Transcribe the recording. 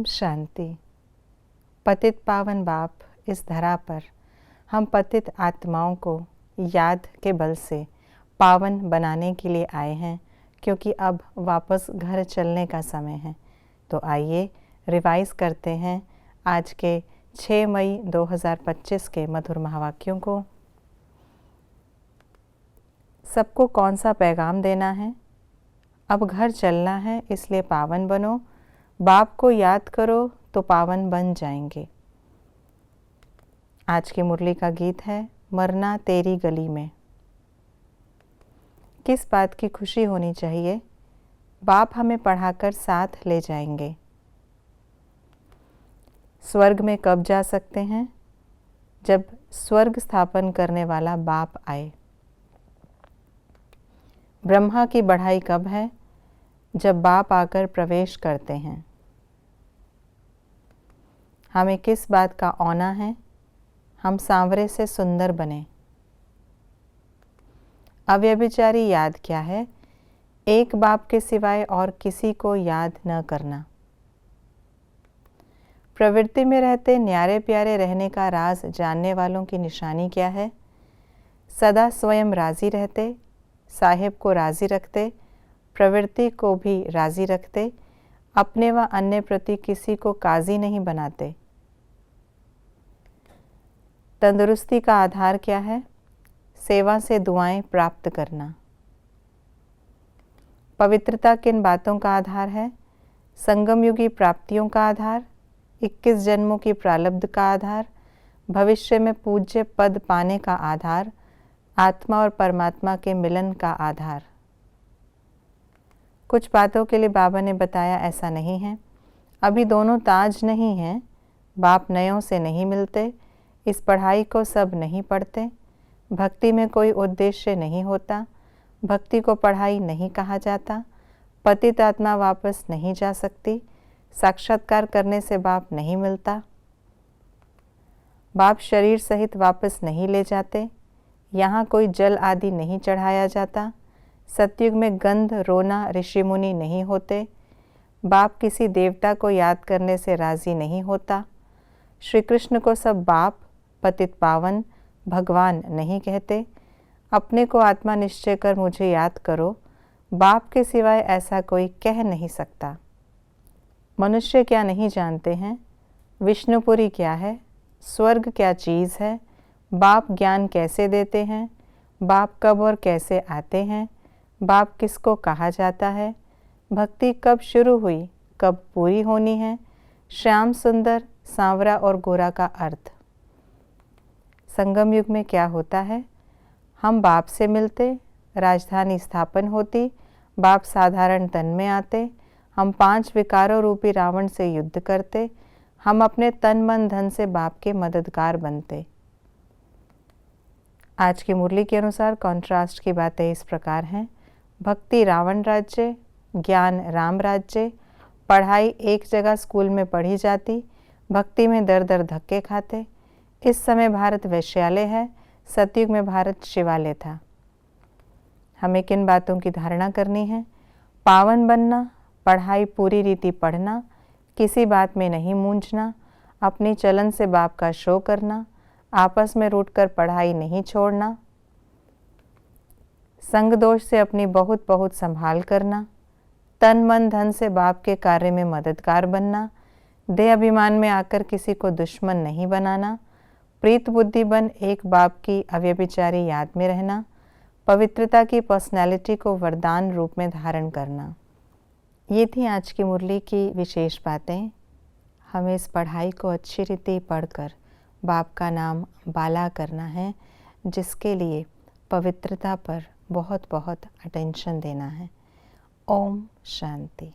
ओम शांति। पतित पावन बाप, इस धरा पर हम पतित आत्माओं को याद के बल से पावन बनाने के लिए आए हैं, क्योंकि अब वापस घर चलने का समय है। तो आइए रिवाइज करते हैं आज के 6 मई 2025 के मधुर महावाक्यों को। सबको कौन सा पैगाम देना है? अब घर चलना है, इसलिए पावन बनो। बाप को याद करो तो पावन बन जाएंगे। आज की मुरली का गीत है मरना तेरी गली में। किस बात की खुशी होनी चाहिए? बाप हमें पढ़ाकर साथ ले जाएंगे। स्वर्ग में कब जा सकते हैं? जब स्वर्ग स्थापन करने वाला बाप आए। ब्रह्मा की बढ़ाई कब है? जब बाप आकर प्रवेश करते हैं। हमें किस बात का औना है? हम सांवरे से सुंदर बने। अव्यभिचारी याद क्या है? एक बाप के सिवाय और किसी को याद न करना। प्रवृत्ति में रहते न्यारे प्यारे रहने का राज जानने वालों की निशानी क्या है? सदा स्वयं राजी रहते, साहिब को राजी रखते, प्रवृत्ति को भी राजी रखते, अपने व अन्य प्रति किसी को काजी नहीं बनाते। तंदुरुस्ती का आधार क्या है? सेवा से दुआएं प्राप्त करना। पवित्रता किन बातों का आधार है? संगम युगी प्राप्तियों का आधार, 21 जन्मों की प्रारब्ध का आधार, भविष्य में पूज्य पद पाने का आधार, आत्मा और परमात्मा के मिलन का आधार। कुछ बातों के लिए बाबा ने बताया ऐसा नहीं है। अभी दोनों ताज नहीं हैं। बाप नयों से नहीं मिलते। इस पढ़ाई को सब नहीं पढ़ते। भक्ति में कोई उद्देश्य नहीं होता। भक्ति को पढ़ाई नहीं कहा जाता। पतित आत्मा वापस नहीं जा सकती। साक्षात्कार करने से बाप नहीं मिलता। बाप शरीर सहित वापस नहीं ले जाते। यहाँ कोई जल आदि नहीं चढ़ाया जाता। सतयुग में गंध रोना ऋषि मुनि नहीं होते। बाप किसी देवता को याद करने से राजी नहीं होता। श्री कृष्ण को सब बाप, पतित पावन, भगवान नहीं कहते। अपने को आत्मा निश्चय कर मुझे याद करो। बाप के सिवाय ऐसा कोई कह नहीं सकता। मनुष्य क्या नहीं जानते हैं? विष्णुपुरी क्या है? स्वर्ग क्या चीज़ है? बाप ज्ञान कैसे देते हैं? बाप कब और कैसे आते हैं? बाप किसको कहा जाता है? भक्ति कब शुरू हुई, कब पूरी होनी है? श्याम सुंदर, सांवरा और गोरा का अर्थ। संगम युग में क्या होता है? हम बाप से मिलते, राजधानी स्थापन होती, बाप साधारण तन में आते, हम 5 विकारों रूपी रावण से युद्ध करते, हम अपने तन मन धन से बाप के मददगार बनते। आज की मुरली के अनुसार कॉन्ट्रास्ट की बातें इस प्रकार हैं। भक्ति रावण राज्य, ज्ञान राम राज्य। पढ़ाई एक जगह स्कूल में पढ़ी जाती, भक्ति में दर दर धक्के खाते। इस समय भारत वैश्यालय है, सतयुग में भारत शिवालय था। हमें किन बातों की धारणा करनी है? पावन बनना, पढ़ाई पूरी रीति पढ़ना, किसी बात में नहीं मूंझना, अपनी चलन से बाप का शो करना, आपस में रूठकर पढ़ाई नहीं छोड़ना, संग दोष से अपनी बहुत बहुत संभाल करना, तन मन धन से बाप के कार्य में मददगार बनना, देह अभिमान में आकर किसी को दुश्मन नहीं बनाना, प्रीत बुद्धि बन एक बाप की अव्यभिचारी याद में रहना, पवित्रता की पर्सनैलिटी को वरदान रूप में धारण करना। ये थी आज की मुरली की विशेष बातें। हमें इस पढ़ाई को अच्छी रीति पढ़कर बाप का नाम बाला करना है, जिसके लिए पवित्रता पर बहुत बहुत अटेंशन देना है। ओम शांति।